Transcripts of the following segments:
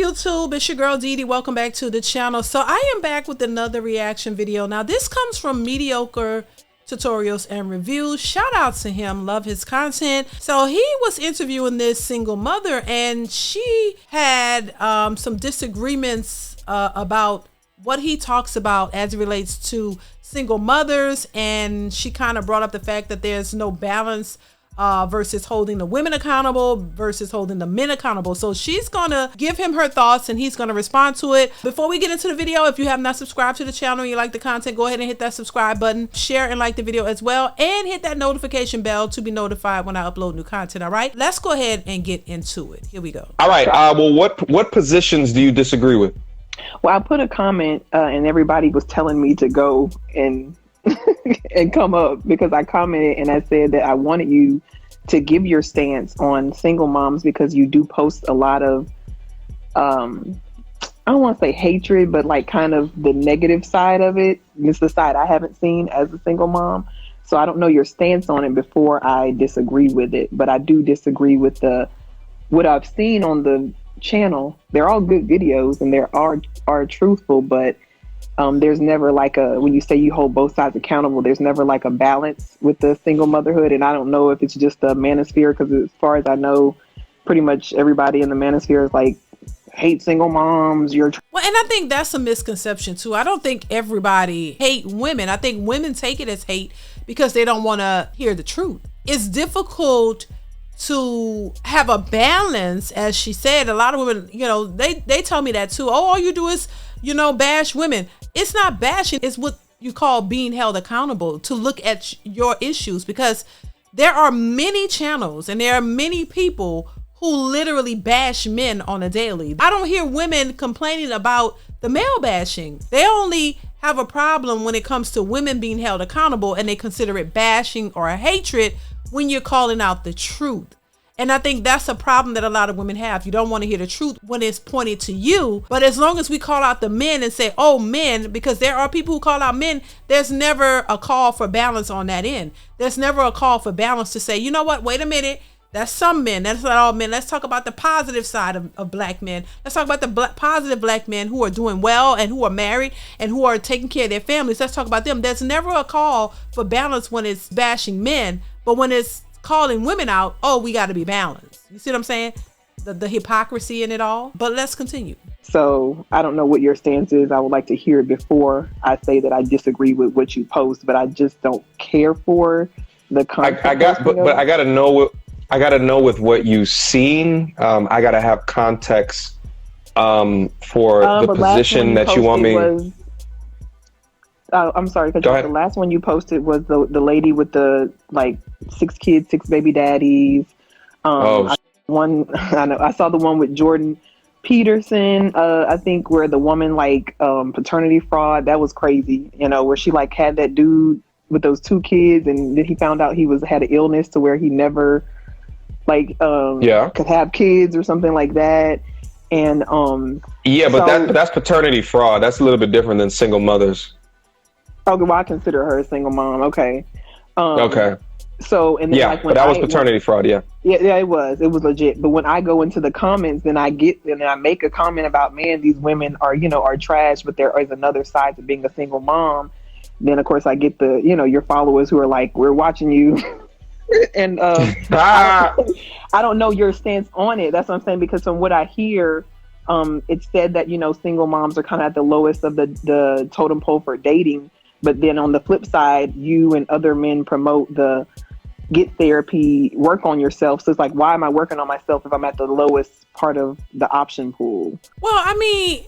YouTube? It's your girl DeeDee. Welcome back to the channel. So I am back with another reaction video. Now this comes from Mediocre tutorials and reviews. Shout out to him, love his content. So he was interviewing this single mother, and she had some disagreements about what he talks about as it relates to single mothers, and she kind of brought up the fact that there's no balance versus holding the women accountable versus holding the men accountable. So she's gonna give him her thoughts and he's gonna respond to it. Before we get into the video, if you have not subscribed to the channel and you like the content, go ahead and hit that subscribe button, share and like the video as well, and hit that notification bell to be notified when I upload new content. All right, let's go ahead and get into it. Here we go. All right, well, what positions do you disagree with? Well, I put a comment and everybody was telling me to go and and come up, because I commented and I said that I wanted you to give your stance on single moms, because you do post a lot of I don't want to say hatred, but like kind of the negative side of it. It's the side I haven't seen as a single mom. So I don't know your stance on it before I disagree with it. But I do disagree with what I've seen on the channel. They're all good videos and they are truthful, but there's never like when you say you hold both sides accountable, there's never like a balance with the single motherhood. And I don't know if it's just the manosphere, because as far as I know, pretty much everybody in the manosphere is like, hate single moms. Well, and I think that's a misconception too. I don't think everybody hate women. I think women take it as hate because they don't want to hear the truth. It's difficult to have a balance, as she said. A lot of women, you know, they tell me that too. Oh, all you do is, you know, bash women. It's not bashing. It's what you call being held accountable, to look at your issues, because there are many channels and there are many people who literally bash men on a daily. I don't hear women complaining about the male bashing. They only have a problem when it comes to women being held accountable, and they consider it bashing or a hatred when you're calling out the truth. And I think that's a problem that a lot of women have. You don't want to hear the truth when it's pointed to you. But as long as we call out the men and say, oh, men, because there are people who call out men, there's never a call for balance on that end. There's never a call for balance to say, you know what, wait a minute. That's some men. That's not all men. Let's talk about the positive side of black men. Let's talk about the positive black men who are doing well and who are married and who are taking care of their families. Let's talk about them. There's never a call for balance when it's bashing men, but when it's calling women out, oh, we got to be balanced. You see what I'm saying? The hypocrisy in it all. But let's continue. So I don't know what your stance is. I would like to hear it before I say that I disagree with what you post, but I just don't care for the content. But I got to know I got to know with what you've seen. I got to have context for the position that you want me. I'm sorry, because the last one you posted was the lady with the like 6 kids, 6 baby daddies. I saw the one with Jordan Peterson. I think where the woman like paternity fraud. That was crazy. You know, where she like had that dude with those 2 kids, and then he found out he had an illness to where he never like could have kids or something like that. And yeah, but that's paternity fraud. That's a little bit different than single mothers. Okay, well, I consider her a single mom. Okay. Okay. So, and then yeah, like when but that was paternity fraud. Yeah, it was legit. But when I go into the comments, then I make a comment about, man, these women are trash, but there is another side to being a single mom. Then of course I get the, your followers who are like, we're watching you. And I don't know your stance on it. That's what I'm saying, because from what I hear, it's said that, single moms are kind of at the lowest of the totem pole for dating. But then on the flip side, you and other men promote the get therapy, work on yourself. So it's like, why am I working on myself if I'm at the lowest part of the option pool? Well, I mean,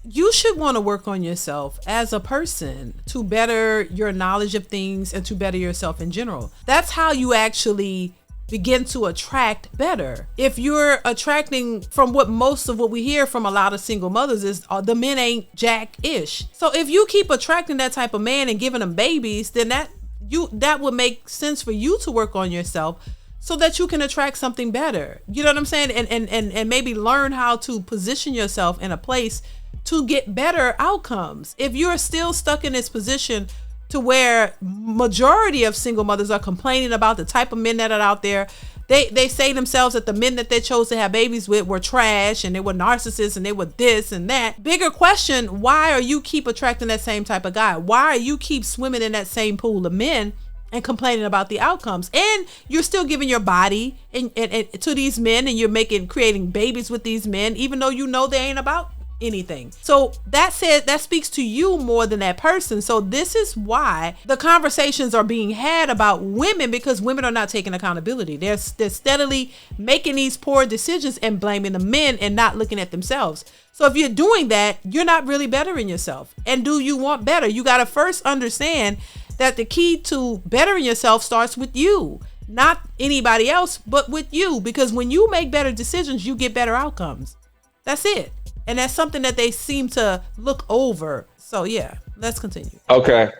you should want to work on yourself as a person to better your knowledge of things and to better yourself in general. That's how you actually begin to attract better. If you're attracting from most of what we hear from a lot of single mothers is the men ain't jack-ish. So if you keep attracting that type of man and giving them babies, then that would make sense for you to work on yourself so that you can attract something better. You know what I'm saying? And maybe learn how to position yourself in a place to get better outcomes. If you're still stuck in this position to where majority of single mothers are complaining about the type of men that are out there, They say themselves that the men that they chose to have babies with were trash and they were narcissists and they were this and that. Bigger question, why are you keep attracting that same type of guy? Why are you keep swimming in that same pool of men and complaining about the outcomes? And you're still giving your body and to these men, and you're creating babies with these men, even though you know they ain't about anything. So that speaks to you more than that person. So this is why the conversations are being had about women, because women are not taking accountability. They're steadily making these poor decisions and blaming the men and not looking at themselves. So if you're doing that, you're not really bettering yourself. And do you want better? You got to first understand that the key to bettering yourself starts with you, not anybody else, but with you. Because when you make better decisions, you get better outcomes. That's it. And that's something that they seem to look over. So yeah, let's continue. Okay.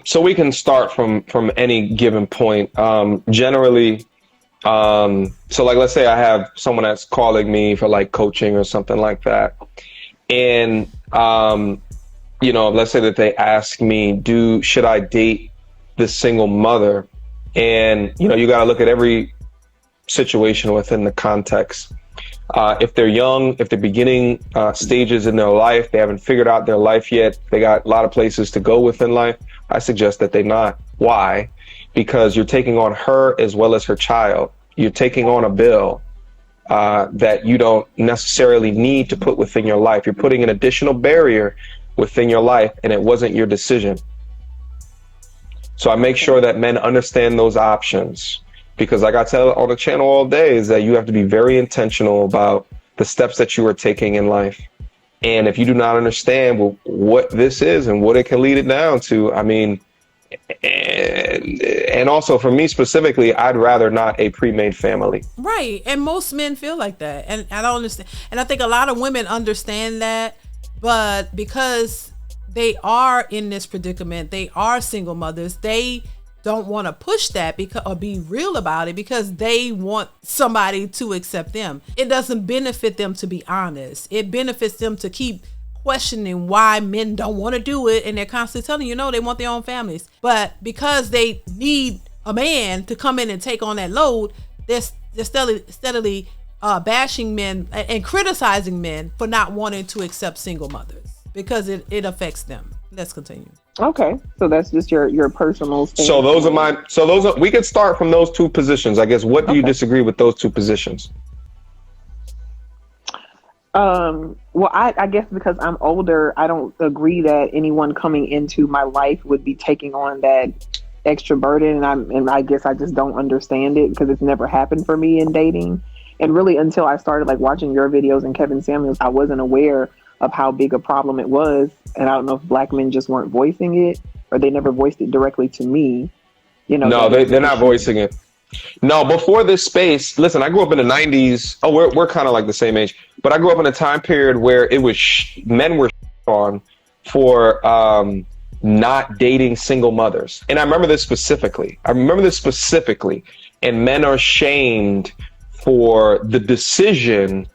So we can start from any given point. Generally, so like, let's say I have someone that's calling me for like coaching or something like that. And, let's say that they ask me, should I date this single mother? And, you got to look at every situation within the context. If they're young, if they're beginning stages in their life, they haven't figured out their life yet, they got a lot of places to go within life, I suggest that they not. Why? Because you're taking on her as well as her child. You're taking on a bill that you don't necessarily need to put within your life. You're putting an additional barrier within your life, and it wasn't your decision. So I make sure that men understand those options. Because like I tell on the channel all day is that you have to be very intentional about the steps that you are taking in life. And if you do not understand what this is and what it can lead it down to, I mean, and also for me specifically, I'd rather not a pre-made family. Right. And most men feel like that. And I don't understand. And I think a lot of women understand that, but because they are in this predicament, they are single mothers, they don't want to push that or be real about it because they want somebody to accept them. It doesn't benefit them to be honest. It benefits them to keep questioning why men don't want to do it, and they're constantly telling you, no, they want their own families. But because they need a man to come in and take on that load, they're steadily bashing men and criticizing men for not wanting to accept single mothers because it affects them. Let's continue. Okay, so that's just your personal stance. We could start from those two positions. I guess, what do you disagree with those two positions? Well, I guess because I'm older, I don't agree that anyone coming into my life would be taking on that extra burden, and I guess I just don't understand it because it's never happened for me in dating. And really, until I started like watching your videos and Kevin Samuels, I wasn't aware of how big a problem it was. And I don't know if black men just weren't voicing it, or they never voiced it directly to me. No, they're not voicing it. No, before this space, listen, I grew up in the 90s. Oh, we're kind of like the same age, but I grew up in a time period where it was men were on for not dating single mothers. And I remember this specifically. And men are shamed for the decision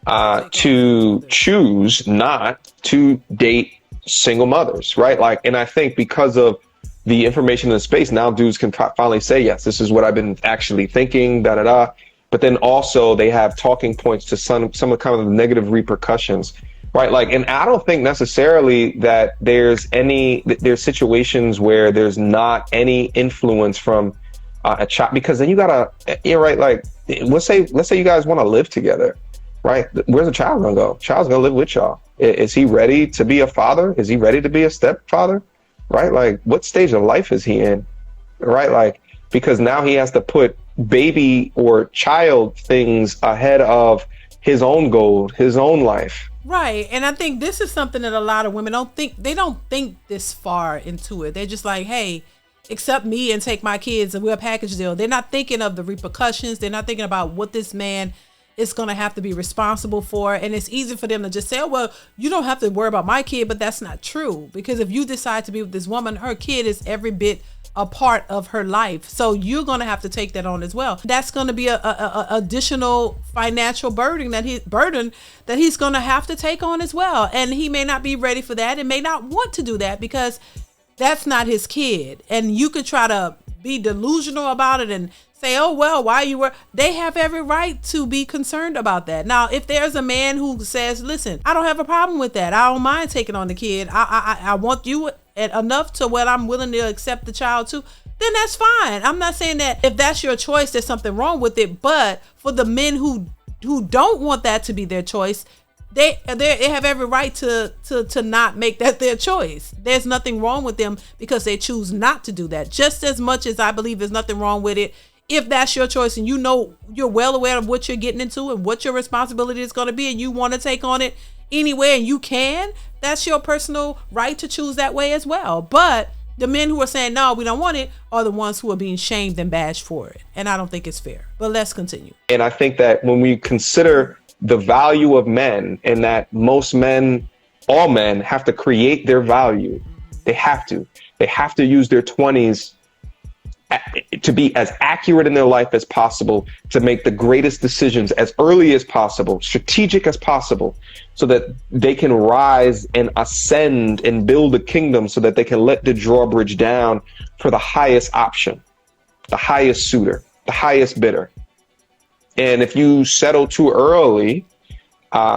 to choose not to date single mothers, right? Like, and I think because of the information in the space, now dudes can finally say, yes, this is what I've been actually thinking, da-da-da. But then also they have talking points to some of the kind of negative repercussions, right? Like, and I don't think necessarily that there's situations where there's not any influence from a child, because then you gotta, right? Like, let's say you guys want to live together. Right? Where's the child gonna go? Child's gonna live with y'all. Is he ready to be a father? Is he ready to be a stepfather? Right? Like, what stage of life is he in? Right? Like, because now he has to put baby or child things ahead of his own goal, his own life. Right. And I think this is something that a lot of women don't think this far into it. They're just like, hey, accept me and take my kids and we're a package deal. They're not thinking of the repercussions. They're not thinking about what this man is going to have to be responsible for. And it's easy for them to just say, oh, well, you don't have to worry about my kid. But that's not true, because if you decide to be with this woman, her kid is every bit a part of her life. So you're going to have to take that on as well. That's going to be a additional financial burden that he's going to have to take on as well. And he may not be ready for that and may not want to do that because that's not his kid. And you could try to be delusional about it and say, oh, well, why you were, they have every right to be concerned about that. Now, if there's a man who says, listen, I don't have a problem with that. I don't mind taking on the kid. I want you enough to where I'm willing to accept the child too, then that's fine. I'm not saying that if that's your choice, there's something wrong with it. But for the men who don't want that to be their choice, they have every right to not make that their choice. There's nothing wrong with them because they choose not to do that. Just as much as I believe there's nothing wrong with it if that's your choice and you know you're well aware of what you're getting into and what your responsibility is going to be and you want to take on it anywhere and you can, that's your personal right to choose that way as well. But the men who are saying, no, we don't want it, are the ones who are being shamed and bashed for it. And I don't think it's fair. But let's continue. And I think that when we consider the value of men and that most men, all men, have to create their value. They have to use their 20s to be as accurate in their life as possible, to make the greatest decisions as early as possible, strategic as possible, so that they can rise and ascend and build a kingdom so that they can let the drawbridge down for the highest option, the highest suitor, the highest bidder. And if you settle too early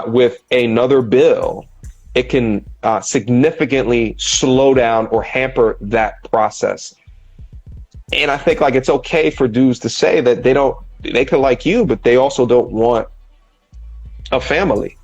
with another bill, it can significantly slow down or hamper that process. And I think like it's okay for dudes to say that they could like you, but they also don't want a family.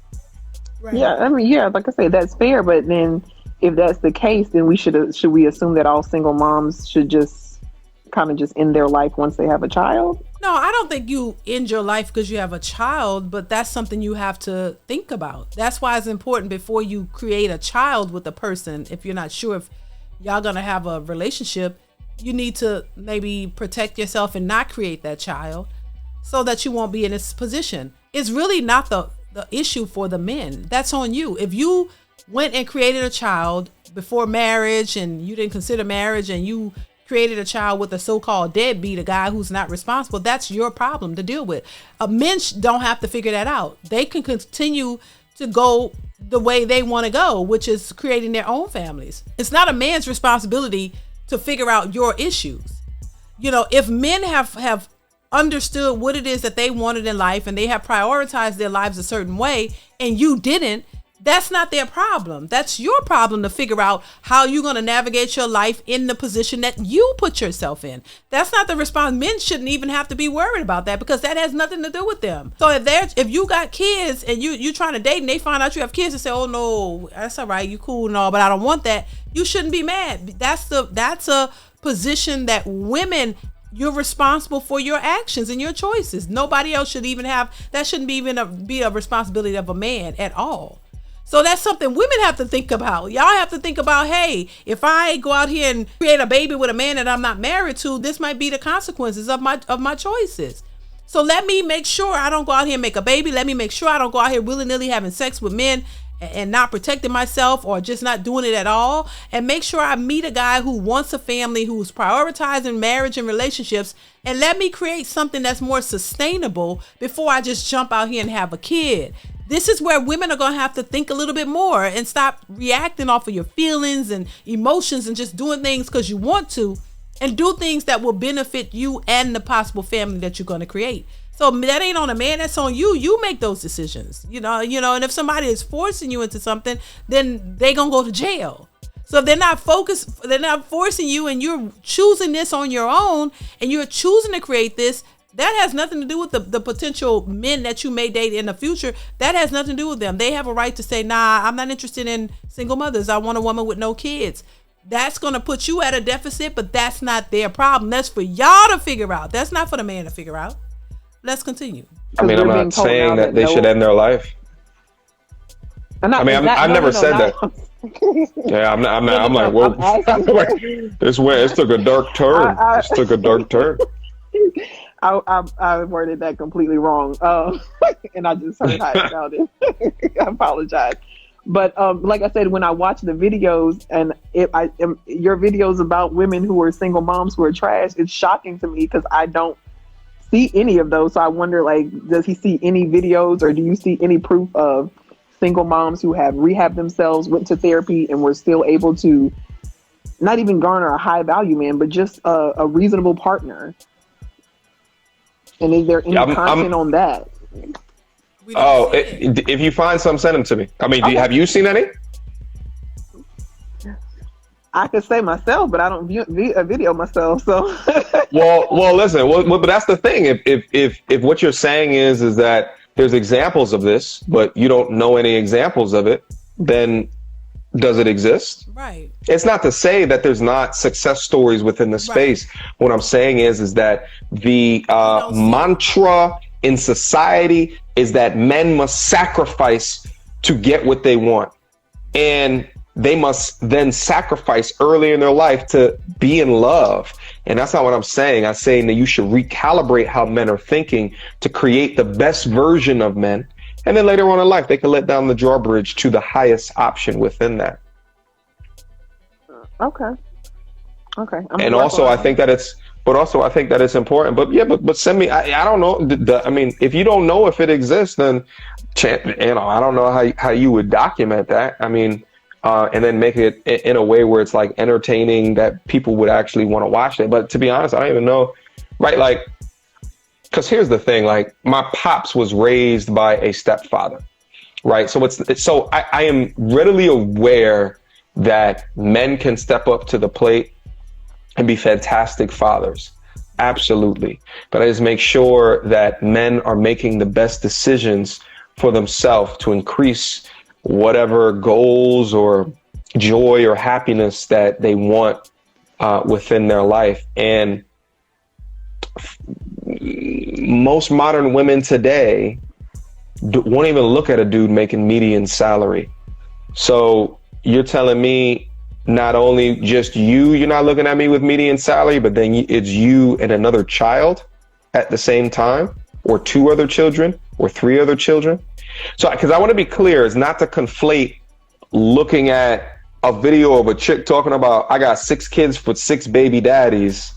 Right. Yeah, I mean, yeah, like I say, that's fair. But then if that's the case, then should we assume that all single moms should just kind of just end their life once they have a child? No, I don't think you end your life because you have a child, but that's something you have to think about. That's why it's important before you create a child with a person. If you're not sure if y'all gonna have a relationship, you need to maybe protect yourself and not create that child so that you won't be in this position. It's really not the issue for the men. That's on you. If you went and created a child before marriage and you didn't consider marriage and you created a child with a so-called deadbeat, a guy who's not responsible, that's your problem to deal with. Men don't have to figure that out. They can continue to go the way they want to go, which is creating their own families. It's not a man's responsibility to figure out your issues. You know, if men have understood what it is that they wanted in life and they have prioritized their lives a certain way and you didn't, that's not their problem. That's your problem to figure out how you're going to navigate your life in the position that you put yourself in. That's not the response. Men shouldn't even have to be worried about that because that has nothing to do with them. So if you got kids and you trying to date and they find out you have kids and say, oh no, that's all right, you cool and all, but I don't want that, you shouldn't be mad. That's a position that women, you're responsible for your actions and your choices. Nobody else should even have, that shouldn't be a responsibility of a man at all. So that's something women have to think about. Y'all have to think about, hey, if I go out here and create a baby with a man that I'm not married to, this might be the consequences of my choices. So let me make sure I don't go out here and make a baby. Let me make sure I don't go out here willy-nilly having sex with men and not protecting myself or just not doing it at all. And make sure I meet a guy who wants a family, who's prioritizing marriage and relationships. And let me create something that's more sustainable before I just jump out here and have a kid. This is where women are going to have to think a little bit more and stop reacting off of your feelings and emotions and just doing things because you want to, and do things that will benefit you and the possible family that you're going to create. So that ain't on a man, that's on you. You make those decisions, you know, and if somebody is forcing you into something, then they going to go to jail. So if they're not forcing you and you're choosing this on your own and you're choosing to create this, that has nothing to do with the potential men that you may date in the future. That has nothing to do with them. They have a right to say, nah, I'm not interested in single mothers. I want a woman with no kids. That's going to put you at a deficit, but that's not their problem. That's for y'all to figure out. That's not for the man to figure out. Let's continue. I mean, I'm not saying that they should end their life. I've never said that. Yeah, I'm not. I'm like, well, it took a dark turn. It took a dark turn. I worded that completely wrong, and I just heard how it sounded. I apologize, but like I said, when I watch the videos and your videos about women who are single moms who are trash, it's shocking to me because I don't see any of those. So I wonder, like, does he see any videos, or do you see any proof of single moms who have rehabbed themselves, went to therapy, and were still able to not even garner a high value man, but just a reasonable partner? And is there any content on that? If you find some, send them to me. I mean, have you seen any? I could say myself, but I don't view a video myself. So, well, listen. Well, but that's the thing. If what you're saying is that there's examples of this, but you don't know any examples of it, then does it exist? Right. It's not to say that there's not success stories within the space. Right. What I'm saying is that the mantra in society is that men must sacrifice to get what they want, and they must then sacrifice early in their life to be in love. And that's not what I'm saying. I'm saying that you should recalibrate how men are thinking to create the best version of men. And then later on in life, they can let down the drawbridge to the highest option within that. Okay. And also, I think that it's important. But send me. I don't know. I mean, if you don't know if it exists, then I don't know how you would document that. I mean. And then make it in a way where it's like entertaining that people would actually want to watch it. But to be honest, I don't even know, right? Like, because here's the thing, like my pops was raised by a stepfather, right? So I am readily aware that men can step up to the plate and be fantastic fathers. Absolutely. But I just make sure that men are making the best decisions for themselves to increase whatever goals or joy or happiness that they want within their life. And most modern women today won't even look at a dude making median salary. So you're telling me not only just you're not looking at me with median salary, but then it's you and another child at the same time, or 2 other children, or 3 other children. So, because I want to be clear, is not to conflate looking at a video of a chick talking about, I got 6 kids with 6 baby daddies,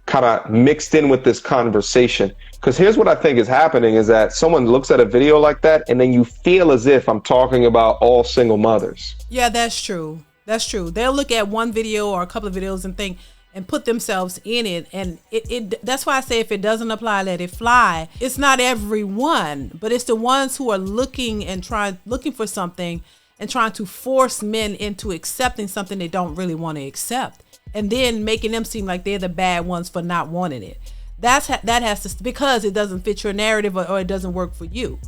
kind of mixed in with this conversation. Because here's what I think is happening is that someone looks at a video like that and then you feel as if I'm talking about all single mothers. Yeah, that's true. That's true. They'll look at one video or a couple of videos and think, and put themselves in it. And it that's why I say if it doesn't apply, let it fly. It's not everyone, but it's the ones who are looking for something and trying to force men into accepting something they don't really want to accept, and then making them seem like they're the bad ones for not wanting it. That has to, because it doesn't fit your narrative or it doesn't work for you.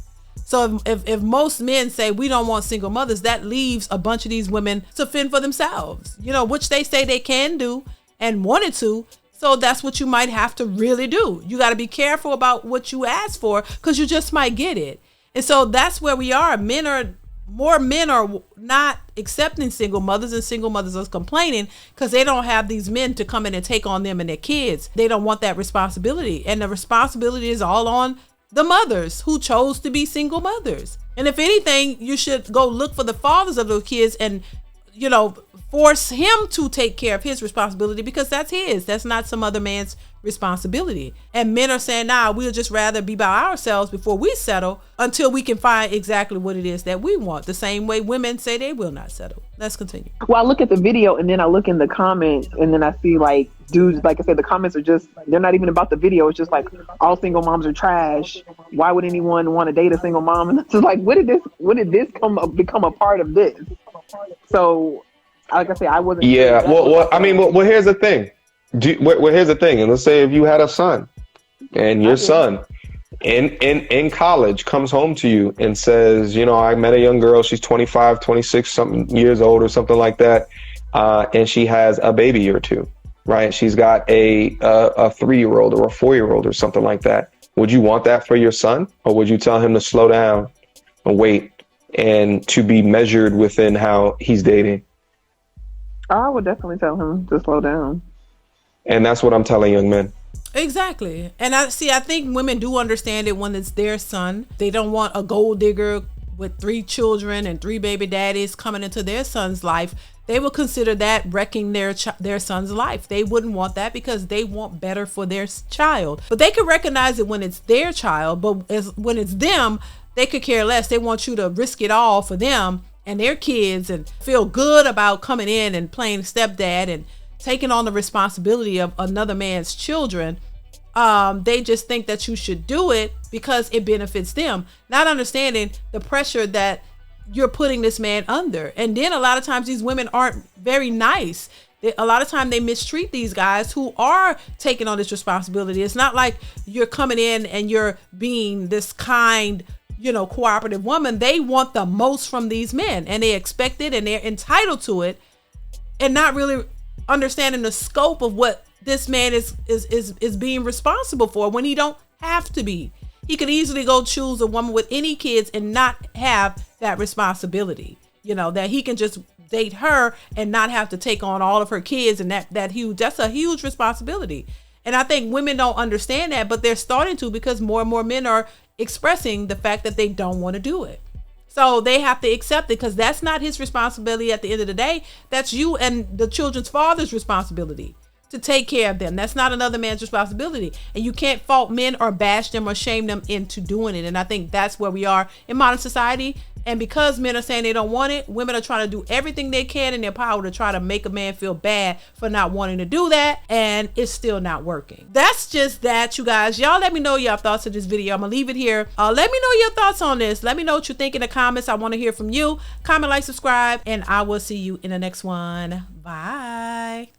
So if most men say we don't want single mothers, that leaves a bunch of these women to fend for themselves, which they say they can do and wanted to. So that's what you might have to really do. You got to be careful about what you ask for, because you just might get it. And so that's where we are. More men are not accepting single mothers, and single mothers are complaining because they don't have these men to come in and take on them and their kids. They don't want that responsibility. And the responsibility is all on the mothers who chose to be single mothers. And if anything, you should go look for the fathers of those kids and, force him to take care of his responsibility, because that's his. That's not some other man's responsibility. And men are saying, we'll just rather be by ourselves before we settle until we can find exactly what it is that we want. The same way women say they will not settle. Let's continue. Well, I look at the video and then I look in the comments and then I see like dudes, like I said, the comments are just, they're not even about the video. It's just like, all single moms are trash. Why would anyone want to date a single mom? And it's just like, when did this become a part of this? So, like I say, I wasn't. Yeah. Well, here's the thing. Here's the thing. And let's say if you had a son, and your son in college comes home to you and says, I met a young girl. She's 25, 26 something years old or something like that, and she has a baby or 2. Right? She's got a 3-year-old or a 4-year-old or something like that. Would you want that for your son, or would you tell him to slow down and wait and to be measured within how he's dating? I would definitely tell him to slow down. And that's what I'm telling young men. Exactly. And I think women do understand it when it's their son. They don't want a gold digger with 3 children and 3 baby daddies coming into their son's life. They will consider that wrecking their son's life. They wouldn't want that because they want better for their child. But they can recognize it when it's their child. But when it's them, they could care less. They want you to risk it all for them and their kids and feel good about coming in and playing stepdad and taking on the responsibility of another man's children. They just think that you should do it because it benefits them, not understanding the pressure that you're putting this man under. And then a lot of times these women aren't very nice. A lot of time they mistreat these guys who are taking on this responsibility. It's not like you're coming in and you're being this kind, cooperative woman. They want the most from these men, and they expect it, and they're entitled to it, and not really understanding the scope of what this man is being responsible for when he don't have to be. He could easily go choose a woman with any kids and not have that responsibility. That he can just date her and not have to take on all of her kids, and that's a huge responsibility. And I think women don't understand that, but they're starting to, because more and more men are expressing the fact that they don't want to do it. So they have to accept it, because that's not his responsibility at the end of the day. That's you and the children's father's responsibility to take care of them. That's not another man's responsibility. And you can't fault men or bash them or shame them into doing it. And I think that's where we are in modern society. And because men are saying they don't want it, women are trying to do everything they can in their power to try to make a man feel bad for not wanting to do that. And it's still not working. That's just that, you guys. Y'all let me know your thoughts on this video. I'm gonna leave it here. Let me know your thoughts on this. Let me know what you think in the comments. I want to hear from you. Comment, like, subscribe, and I will see you in the next one. Bye.